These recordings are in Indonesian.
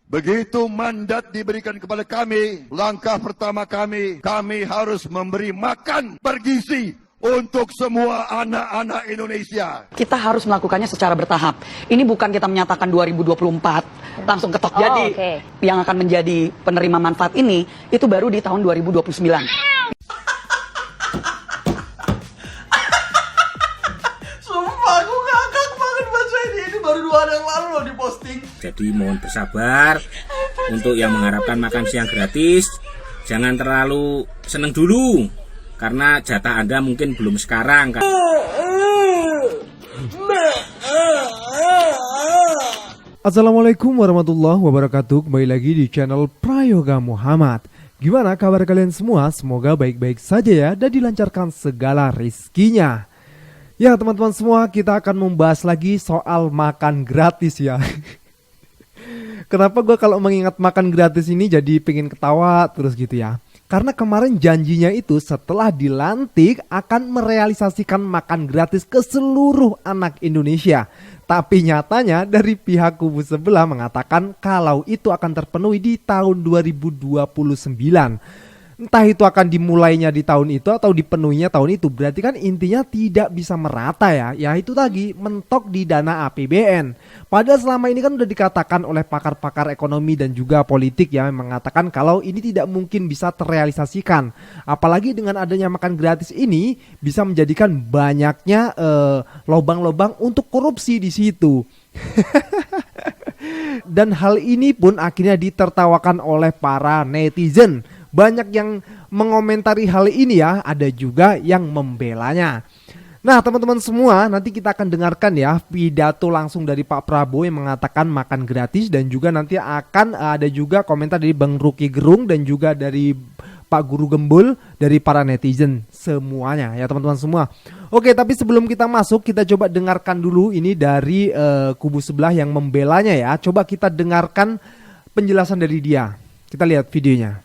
Begitu mandat diberikan kepada kami, langkah pertama kami harus memberi makan bergizi untuk semua anak-anak Indonesia. Kita harus melakukannya secara bertahap. Ini bukan kita menyatakan 2024 langsung ketok jadi. Yang akan menjadi penerima manfaat ini itu baru di tahun 2029. Sumpah, aku ngakak banget baca ini baru 2 hari yang lalu loh diposting. Jadi mohon bersabar untuk yang mengharapkan makan siang gratis. Jangan terlalu seneng dulu, karena jatah Anda mungkin belum sekarang. Assalamualaikum warahmatullahi wabarakatuh. Kembali lagi di channel Prayoga Muhammad. Gimana kabar kalian semua? Semoga baik-baik saja ya dan dilancarkan segala rizkinya. Ya teman-teman semua, kita akan membahas lagi soal makan gratis ya. Kenapa gue kalau mengingat makan gratis ini jadi pengen ketawa terus gitu ya? Karena kemarin janjinya itu setelah dilantik akan merealisasikan makan gratis ke seluruh anak Indonesia. Tapi nyatanya dari pihak kubu sebelah mengatakan kalau itu akan terpenuhi di tahun 2029. Entah itu akan dimulainya di tahun itu atau dipenuhinya tahun itu. Berarti kan intinya tidak bisa merata ya. Ya itu tadi, mentok di dana APBN. Padahal selama ini kan udah dikatakan oleh pakar-pakar ekonomi dan juga politik ya, mengatakan kalau ini tidak mungkin bisa terrealisasikan. Apalagi dengan adanya makan gratis ini bisa menjadikan banyaknya lobang-lobang untuk korupsi di situ. Dan hal ini pun akhirnya ditertawakan oleh para netizen. Banyak yang mengomentari hal ini ya, ada juga yang membelanya. Nah teman-teman semua, nanti kita akan dengarkan ya pidato langsung dari Pak Prabowo yang mengatakan makan gratis. Dan juga nanti akan ada juga komentar dari Bang Rocky Gerung dan juga dari Pak Guru Gembul, dari para netizen semuanya ya teman-teman semua. Oke, tapi sebelum kita masuk, kita coba dengarkan dulu ini dari kubu sebelah yang membelanya ya. Coba kita dengarkan penjelasan dari dia. Kita lihat videonya.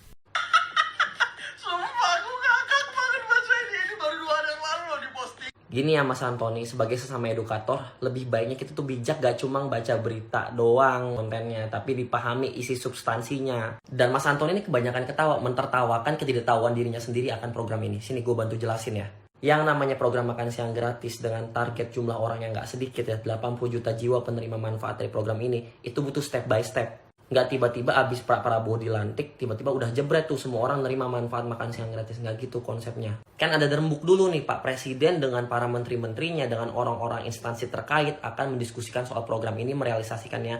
Gini ya Mas Antoni, sebagai sesama edukator, lebih baiknya kita tuh bijak gak cuma baca berita doang kontennya, tapi dipahami isi substansinya. Dan Mas Antoni ini kebanyakan ketawa, mentertawakan ketidaktahuan dirinya sendiri akan program ini. Sini gue bantu jelasin ya. Yang namanya program makan siang gratis dengan target jumlah orang yang gak sedikit ya, 80 juta jiwa penerima manfaat dari program ini, itu butuh step by step. Nggak tiba-tiba abis Pak Prabowo dilantik, tiba-tiba udah jebret tuh semua orang nerima manfaat makan siang gratis. Nggak gitu konsepnya. Kan ada rembuk dulu nih, Pak Presiden dengan para menteri-menterinya, dengan orang-orang instansi terkait akan mendiskusikan soal program ini, merealisasikannya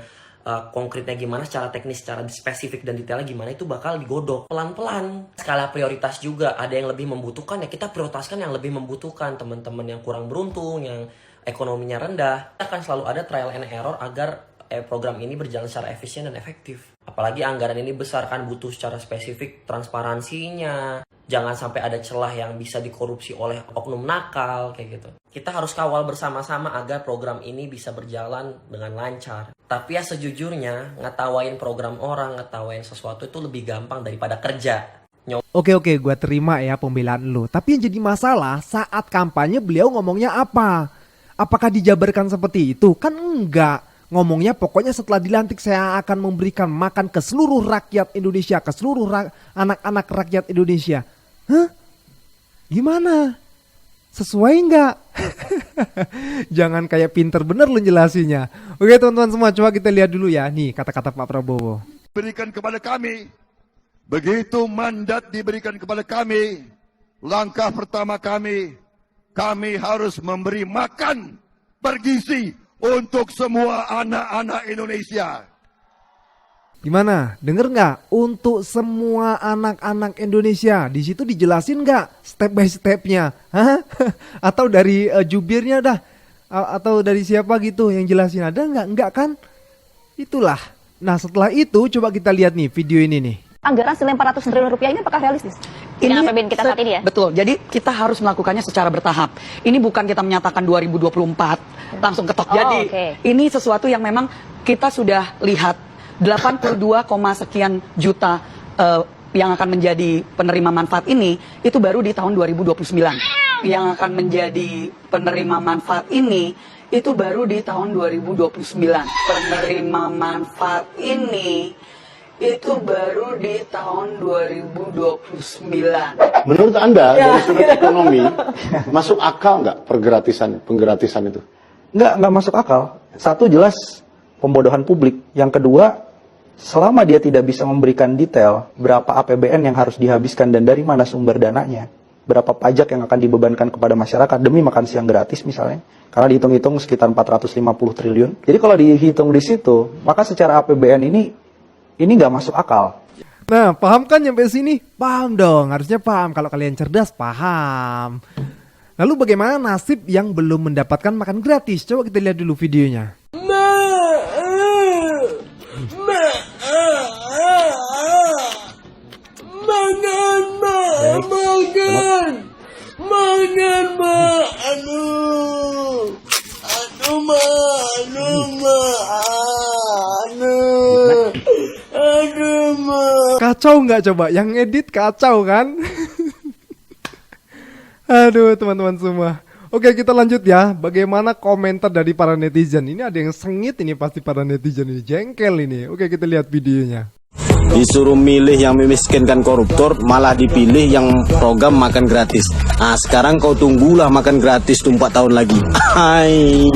konkretnya gimana, secara teknis, secara spesifik dan detailnya gimana, itu bakal digodok pelan-pelan. Skala prioritas juga, ada yang lebih membutuhkan ya kita prioritaskan yang lebih membutuhkan. Teman-teman yang kurang beruntung, yang ekonominya rendah, akan selalu ada trial and error agar program ini berjalan secara efisien dan efektif. Apalagi anggaran ini besar kan, butuh secara spesifik transparansinya. Jangan sampai ada celah yang bisa dikorupsi oleh oknum nakal kayak gitu. Kita harus kawal bersama-sama agar program ini bisa berjalan dengan lancar. Tapi ya sejujurnya, ngetawain program orang, ngetawain sesuatu itu lebih gampang daripada kerja. Oke, gue terima ya pembelaan lu. Tapi yang jadi masalah saat kampanye beliau ngomongnya apa? Apakah dijabarkan seperti itu? Kan enggak. Ngomongnya pokoknya setelah dilantik saya akan memberikan makan ke seluruh rakyat Indonesia, ke seluruh anak-anak rakyat Indonesia. Hah? Gimana? Sesuai nggak? Jangan kayak pinter bener lu jelasinnya. Oke teman-teman semua, coba kita lihat dulu ya. Nih kata-kata Pak Prabowo. Berikan kepada kami. Begitu mandat diberikan kepada kami, langkah pertama kami harus memberi makan bergizi untuk semua anak-anak Indonesia. Gimana? Denger nggak? Untuk semua anak-anak Indonesia. Di situ dijelasin nggak step by stepnya? Hah? Atau dari jubirnya dah? Atau dari siapa gitu yang jelasin? Ada nggak? Nggak kan? Itulah. Nah setelah itu coba kita lihat nih video ini nih. Anggaran senilai 400 triliun rupiah ini apakah realistis? Ini APBN kita saat ini ya? Betul, jadi kita harus melakukannya secara bertahap. Ini bukan kita menyatakan 2024 langsung ketok jadi. Ini sesuatu yang memang kita sudah lihat 82, sekian juta yang akan menjadi penerima manfaat ini itu baru di tahun 2029. Yang akan menjadi penerima manfaat ini itu baru di tahun 2029. Penerima manfaat ini itu baru di tahun 2029. Menurut Anda, dari sudut ekonomi, masuk akal nggak penggratisan itu? Nggak masuk akal. Satu, jelas pembodohan publik. Yang kedua, selama dia tidak bisa memberikan detail berapa APBN yang harus dihabiskan dan dari mana sumber dananya, berapa pajak yang akan dibebankan kepada masyarakat demi makan siang gratis misalnya, karena dihitung-hitung sekitar 450 triliun. Jadi kalau dihitung di situ, maka secara APBN ini nggak masuk akal. Nah, paham kan nyampe sini? Paham dong, harusnya paham. Kalau kalian cerdas, paham. Lalu bagaimana nasib yang belum mendapatkan makan gratis? Coba kita lihat dulu videonya. Kacau nggak coba? Yang edit kacau kan? Aduh teman-teman semua. Oke, kita lanjut ya. Bagaimana komentar dari para netizen? Ini ada yang sengit ini, pasti para netizen ini jengkel ini. Oke, kita lihat videonya. Disuruh milih yang memiskinkan koruptor, malah dipilih yang program makan gratis. Nah, sekarang kau tunggulah makan gratis tuh 4 tahun lagi. Hai.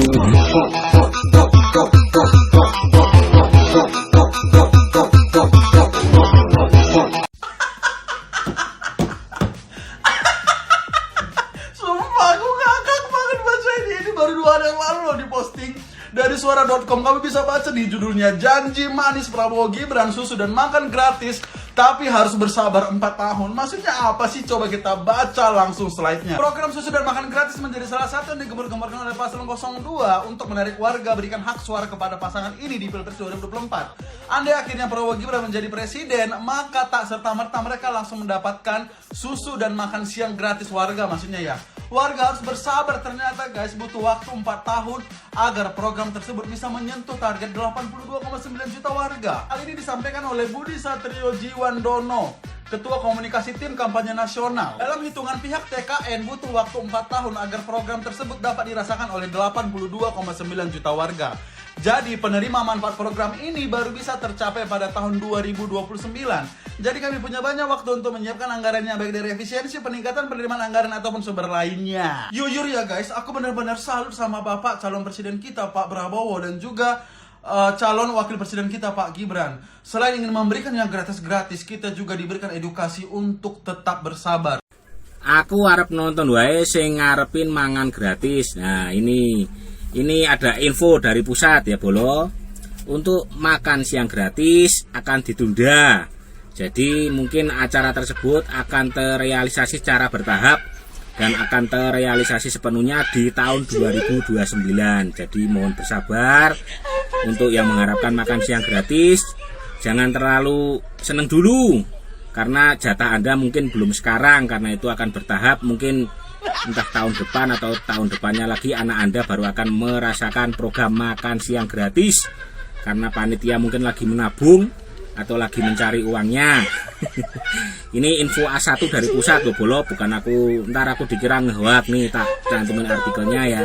Sumpah aku ngakak banget baca ini. Ini baru 2 hari yang lalu loh diposting. Dari suara.com kami bisa baca di judulnya, janji manis Prabowo Gibran, susu dan makan gratis, tapi harus bersabar 4 tahun. Maksudnya apa sih? Coba kita baca langsung slide-nya. Program susu dan makan gratis menjadi salah satu yang digembar-gemborkan oleh Paslon 02 untuk menarik warga berikan hak suara kepada pasangan ini di Pilpres 2024. Andai akhirnya Prabowo Gibran menjadi presiden, maka tak serta-merta mereka langsung mendapatkan susu dan makan siang gratis warga, maksudnya ya. Warga harus bersabar, ternyata guys, butuh waktu 4 tahun agar program tersebut bisa menyentuh target 82,9 juta warga. Hal ini disampaikan oleh Budi Satrio Jiwandono, Ketua Komunikasi Tim Kampanye Nasional. Dalam hitungan pihak TKN, butuh waktu 4 tahun agar program tersebut dapat dirasakan oleh 82,9 juta warga. Jadi penerima manfaat program ini baru bisa tercapai pada tahun 2029. Jadi kami punya banyak waktu untuk menyiapkan anggarannya, baik dari efisiensi, peningkatan penerimaan anggaran ataupun sumber lainnya. Jujur ya guys, aku benar-benar salut sama Bapak calon presiden kita Pak Prabowo dan juga calon wakil presiden kita Pak Gibran. Selain ingin memberikan yang gratis-gratis, kita juga diberikan edukasi untuk tetap bersabar. Aku arep nonton wae sing ngarepin mangan gratis. Nah, ini ada info dari pusat ya Bolo. Untuk makan siang gratis akan ditunda. Jadi mungkin acara tersebut akan terrealisasi secara bertahap dan akan terrealisasi sepenuhnya di tahun 2029. Jadi mohon bersabar untuk yang mengharapkan makan siang gratis. Jangan terlalu seneng dulu karena jatah Anda mungkin belum sekarang, karena itu akan bertahap. Mungkin entah tahun depan atau tahun depannya lagi anak Anda baru akan merasakan program makan siang gratis, karena panitia mungkin lagi menabung atau lagi mencari uangnya. Ini info A1 dari pusat loh Bolo, bukan aku. Ntar aku dikira ngehoak nih, tak cantumin artikelnya ya.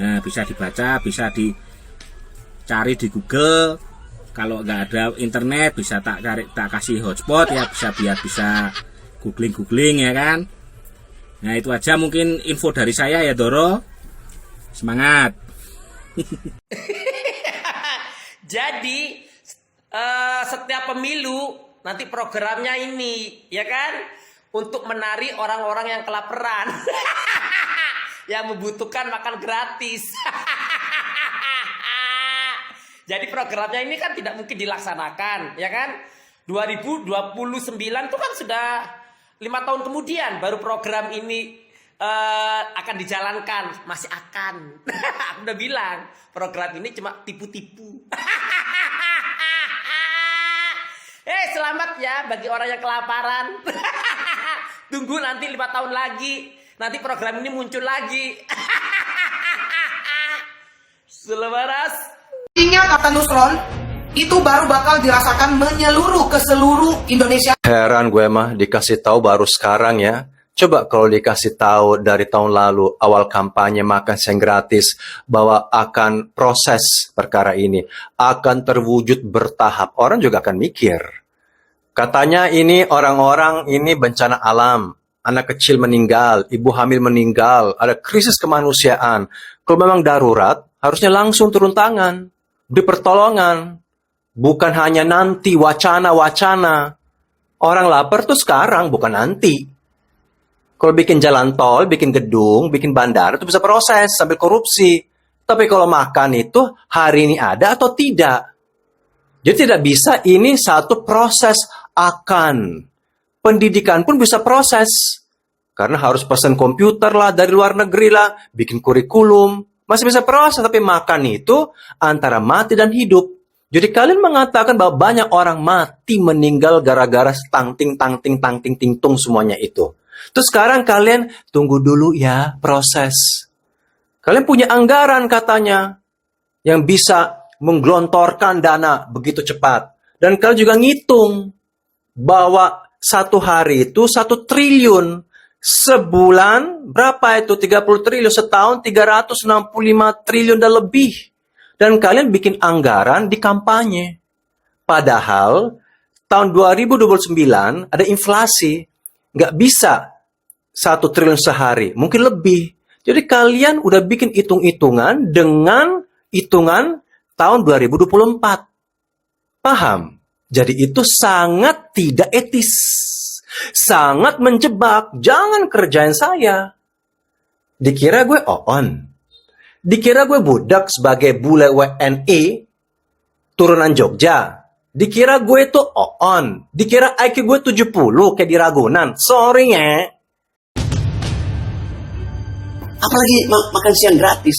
Nah, bisa dibaca, bisa dicari di Google. Kalau nggak ada internet bisa tak kasih hotspot ya, biar bisa googling ya kan. Nah, itu aja mungkin info dari saya ya Doro. Semangat. Jadi setiap pemilu nanti programnya ini, ya kan, untuk menarik orang-orang yang kelaparan, yang membutuhkan makan gratis. Jadi programnya ini kan tidak mungkin dilaksanakan, ya kan? 2029 itu kan sudah 5 tahun kemudian baru program ini akan dijalankan, masih akan. Aku udah bilang program ini cuma tipu-tipu. Selamat ya bagi orang yang kelaparan. Tunggu nanti 5 tahun lagi, nanti program ini muncul lagi. Selamat. Ingat kata Nusron, itu baru bakal dirasakan menyeluruh ke seluruh Indonesia. Heran gue mah dikasih tahu baru sekarang ya. Coba kalau dikasih tahu dari tahun lalu awal kampanye makan siang gratis bahwa akan proses perkara ini akan terwujud bertahap, orang juga akan mikir. Katanya ini orang-orang ini bencana alam, anak kecil meninggal, ibu hamil meninggal, ada krisis kemanusiaan. Kalau memang darurat, harusnya langsung turun tangan, beri pertolongan, bukan hanya nanti wacana-wacana. Orang lapar tuh sekarang, bukan nanti. Kalau bikin jalan tol, bikin gedung, bikin bandara itu bisa proses sambil korupsi. Tapi kalau makan itu hari ini ada atau tidak. Jadi tidak bisa ini satu proses akan. Pendidikan pun bisa proses. Karena harus pesan komputer lah dari luar negeri lah, bikin kurikulum. Masih bisa proses, tapi makan itu antara mati dan hidup. Jadi kalian mengatakan bahwa banyak orang mati meninggal gara-gara tangting tingtung semuanya itu. Terus sekarang kalian tunggu dulu ya proses. Kalian punya anggaran katanya yang bisa menggelontorkan dana begitu cepat. Dan kalian juga ngitung bahwa satu hari itu 1 triliun. Sebulan berapa itu? 30 triliun. Setahun 365 triliun dan lebih. Dan kalian bikin anggaran di kampanye. Padahal tahun 2029 ada inflasi. Nggak bisa 1 triliun sehari, mungkin lebih. Jadi kalian udah bikin hitung-hitungan dengan hitungan tahun 2024. Paham? Jadi itu sangat tidak etis. Sangat menjebak. Jangan kerjain saya. Dikira gue on. Dikira gue budak sebagai bule WNI turunan Jogja. Dikira gue itu on. Dikira IQ gue 70 kayak di Ragunan. Sorry ya. Apalagi makan siang gratis.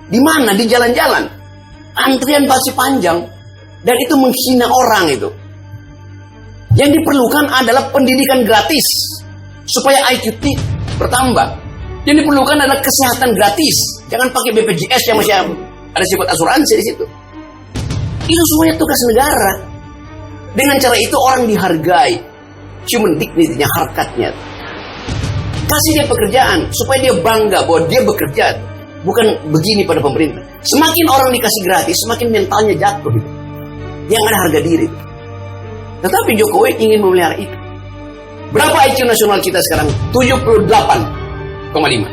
Di mana? Di jalan-jalan. Antrian pasti panjang. Dan itu menghina orang itu. Yang diperlukan adalah pendidikan gratis. Supaya IQ bertambah. Yang diperlukan adalah kesehatan gratis. Jangan pakai BPJS yang masih ada sifat asuransi di situ. Itu semuanya tugas negara. Dengan cara itu orang dihargai. Human dignity-nya, harkatnya. Kasih dia pekerjaan supaya dia bangga bahwa dia bekerja, bukan begini pada pemerintah. Semakin orang dikasih gratis, semakin mentalnya jatuh. Dia nggak ada harga diri. Tetapi Jokowi ingin memelihara itu. Berapa IQ nasional kita sekarang? 78,5.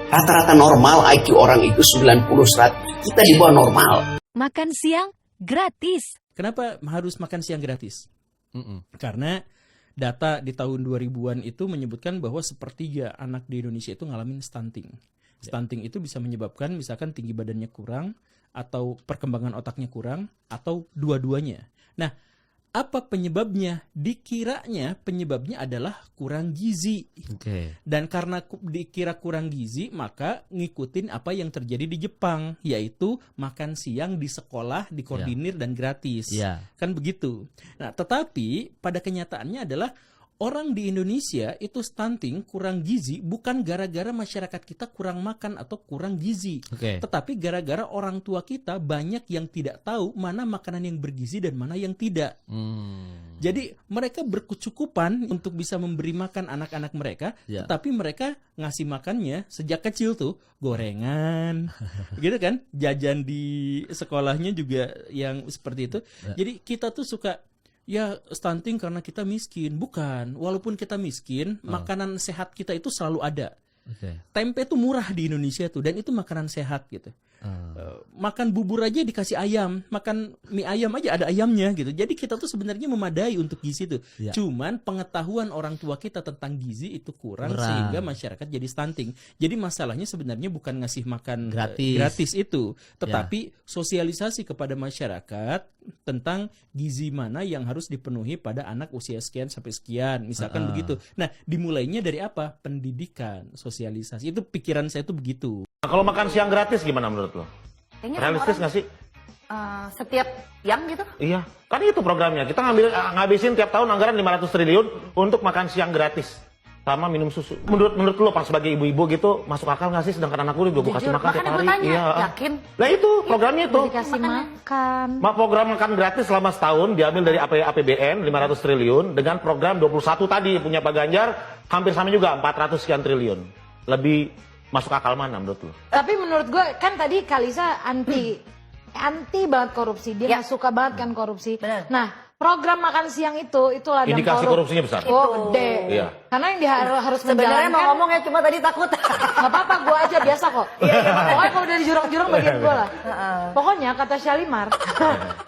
Rata-rata normal IQ orang itu 90-100. Kita di bawah normal. Makan siang gratis. Kenapa harus makan siang gratis? Karena data di tahun 2000-an itu menyebutkan bahwa 1/3 anak di Indonesia itu ngalamin stunting. Stunting itu bisa menyebabkan misalkan tinggi badannya kurang, atau perkembangan otaknya kurang, atau dua-duanya. Nah, apa penyebabnya? Dikiranya penyebabnya adalah kurang gizi. Dan karena dikira kurang gizi, maka ngikutin apa yang terjadi di Jepang, yaitu makan siang di sekolah, dikoordinir dan gratis. Kan begitu. Nah, tetapi pada kenyataannya adalah orang di Indonesia itu stunting, kurang gizi, bukan gara-gara masyarakat kita kurang makan atau kurang gizi. Tetapi gara-gara orang tua kita banyak yang tidak tahu mana makanan yang bergizi dan mana yang tidak. Jadi mereka berkecukupan untuk bisa memberi makan anak-anak mereka, tetapi mereka ngasih makannya sejak kecil tuh gorengan, gitu kan? Jajan di sekolahnya juga yang seperti itu. Jadi kita tuh suka ya stunting karena kita miskin. Bukan, walaupun kita miskin, makanan sehat kita itu selalu ada. Tempe itu murah di Indonesia tuh, dan itu makanan sehat gitu. Makan bubur aja dikasih ayam, makan mie ayam aja ada ayamnya gitu. Jadi kita tuh sebenarnya memadai untuk gizi tuh. Cuman pengetahuan orang tua kita tentang gizi itu kurang. Sehingga masyarakat jadi stunting. Jadi masalahnya sebenarnya bukan ngasih makan gratis itu, tetapi sosialisasi kepada masyarakat tentang gizi mana yang harus dipenuhi pada anak usia sekian sampai sekian, misalkan begitu. Nah, dimulainya dari apa? Pendidikan, sosialisasi. Itu pikiran saya tuh begitu. Nah, kalau makan siang gratis gimana menurut lo? Realistis nggak sih? Setiap yang gitu? Iya, kan itu programnya. Kita ngabisin tiap tahun anggaran 500 triliun untuk makan siang gratis. sama minum susu. Menurut lo pas sebagai ibu-ibu gitu masuk akal nggak sih, sedangkan anak gue gue kasih makan tiap hari. Iya. Yakin? Lah itu programnya itu. Dikasih makan. Program makan gratis selama setahun diambil dari APBN 500 triliun dengan program 21 tadi punya Pak Ganjar hampir sama juga 400 sekian triliun. Lebih masuk akal mana menurut lo? Tapi menurut gue kan tadi Kalisa anti banget korupsi. Dia nggak suka banget kan korupsi. Bener. Nah, program makan siang itu ladang Indikasi korupsinya besar. Oh, gede. Iya. Karena yang dia harus Sebenarnya mau ngomong ya, cuma tadi takut. Gak apa-apa, gue aja biasa kok. Pokoknya kalau dari jurang-jurang bagian gue lah. Pokoknya kata Syalimar,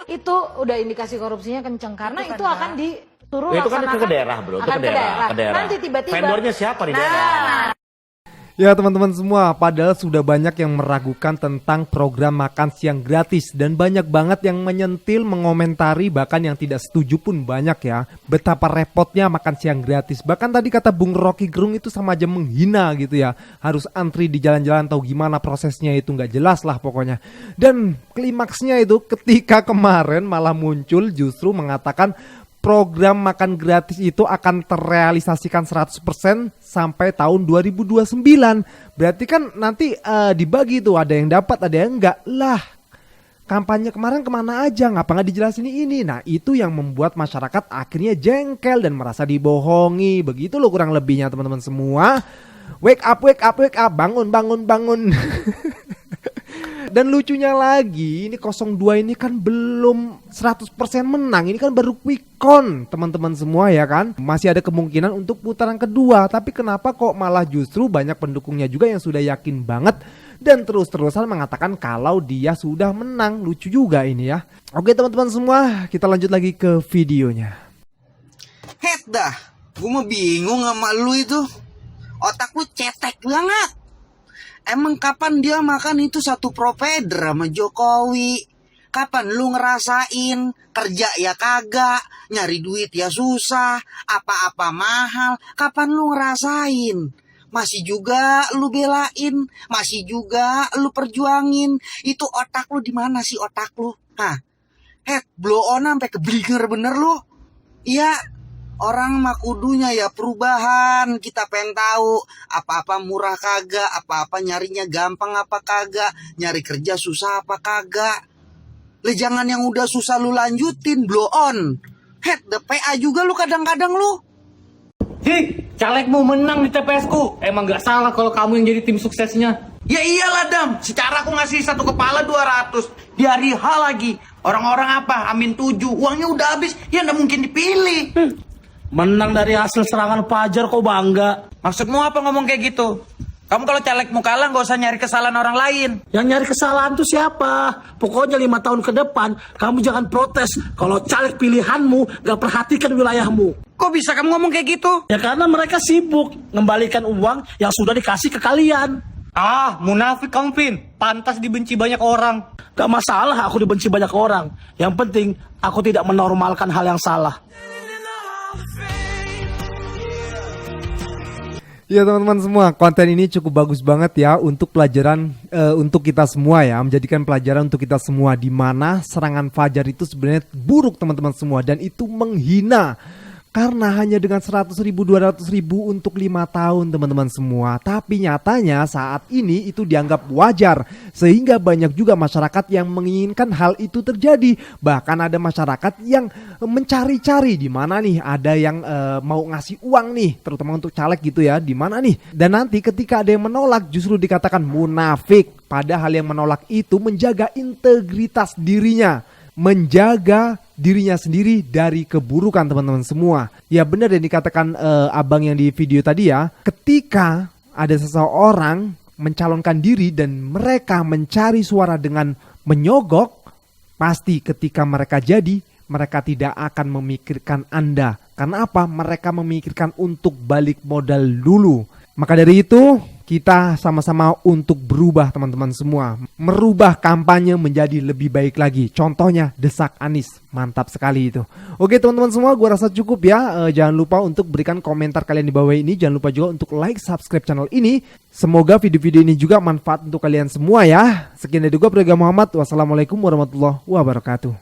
itu udah indikasi korupsinya kenceng. Karena itu akan disuruh Itu kan laksanakan. ke daerah bro, itu Akan ke daerah. Nanti tiba-tiba. Vendornya siapa di daerah? Ya teman-teman semua, padahal sudah banyak yang meragukan tentang program makan siang gratis. Dan banyak banget yang menyentil, mengomentari, bahkan yang tidak setuju pun banyak ya. Betapa repotnya makan siang gratis. Bahkan tadi kata Bung Rocky Gerung itu sama aja menghina gitu ya. Harus antri di jalan-jalan, tahu gimana prosesnya itu, nggak jelas lah pokoknya. Dan klimaksnya itu ketika kemarin malah muncul justru mengatakan program makan gratis itu akan terrealisasikan 100% sampai tahun 2029. Berarti kan nanti dibagi tuh, ada yang dapat, ada yang enggak. Lah, kampanye kemarin kemana aja? Ngapa nggak dijelasin ini? Nah, itu yang membuat masyarakat akhirnya jengkel dan merasa dibohongi. Begitu loh kurang lebihnya teman-teman semua. Wake up, wake up, wake up. Bangun, bangun, bangun. Dan lucunya lagi, ini 02 ini kan belum 100% menang. Ini kan baru quick count teman-teman semua ya kan. Masih ada kemungkinan untuk putaran kedua. Tapi kenapa kok malah justru banyak pendukungnya juga yang sudah yakin banget dan terus-terusan mengatakan kalau dia sudah menang. Lucu juga ini ya. Oke teman-teman semua, kita lanjut lagi ke videonya. Het dah, gue mau bingung sama lu itu. Otak lu cetek banget. Emang kapan dia makan itu satu provider sama Jokowi? Kapan lu ngerasain kerja ya kagak, nyari duit ya susah, apa-apa mahal? Kapan lu ngerasain? Masih juga lu belain, masih juga lu perjuangin. Itu otak lu di mana sih otak lu? Hah? Blow on sampai keblinger bener lu. Iya. Orang mah kudunya ya perubahan. Kita pengen tahu apa-apa murah kagak, apa-apa nyarinya gampang apa kagak, nyari kerja susah apa kagak. Le jangan yang udah susah lu lanjutin, blow on. The PA juga lu kadang-kadang lu. Hi, calegmu menang di TPS ku. Emang gak salah kalau kamu yang jadi tim suksesnya. Ya iyalah Dam, secara aku ngasih satu kepala 200. Di hari H lagi. Orang-orang apa? Amin 7, uangnya udah habis. Ya nggak mungkin dipilih. Menang dari hasil serangan Fajar kok bangga. Maksudmu apa ngomong kayak gitu? Kamu kalau calegmu kalah gak usah nyari kesalahan orang lain. Yang nyari kesalahan tuh siapa? Pokoknya 5 tahun ke depan kamu jangan protes kalau caleg pilihanmu gak perhatikan wilayahmu. Kok bisa kamu ngomong kayak gitu? Ya karena mereka sibuk ngembalikan uang yang sudah dikasih ke kalian. Ah, munafik kamu Pin. Pantas dibenci banyak orang. Gak masalah aku dibenci banyak orang. Yang penting aku tidak menormalkan hal yang salah. Ya teman-teman semua, konten ini cukup bagus banget ya untuk pelajaran untuk kita semua ya, menjadikan pelajaran untuk kita semua di mana serangan Fajar itu sebenarnya buruk teman-teman semua dan itu menghina. Karena hanya dengan 100.000, 200.000 untuk 5 tahun teman-teman semua. Tapi nyatanya saat ini itu dianggap wajar. Sehingga banyak juga masyarakat yang menginginkan hal itu terjadi. Bahkan ada masyarakat yang mencari-cari di mana nih ada yang mau ngasih uang nih. Terutama untuk caleg gitu ya, di mana nih. Dan nanti ketika ada yang menolak justru dikatakan munafik. Padahal yang menolak itu menjaga integritas dirinya. Menjaga dirinya sendiri dari keburukan teman-teman semua. Ya benar yang dikatakan abang yang di video tadi ya. Ketika ada seseorang mencalonkan diri dan mereka mencari suara dengan menyogok, pasti ketika mereka jadi, mereka tidak akan memikirkan Anda. Karena apa? Mereka memikirkan untuk balik modal dulu. Maka dari itu kita sama-sama untuk berubah teman-teman semua. Merubah kampanye menjadi lebih baik lagi. Contohnya Desak Anies. Mantap sekali itu. Oke teman-teman semua, gue rasa cukup ya. Jangan lupa untuk berikan komentar kalian di bawah ini. Jangan lupa juga untuk like, subscribe channel ini. Semoga video-video ini juga manfaat untuk kalian semua ya. Sekian dari gue, Prayoga Muhammad. Wassalamualaikum warahmatullahi wabarakatuh.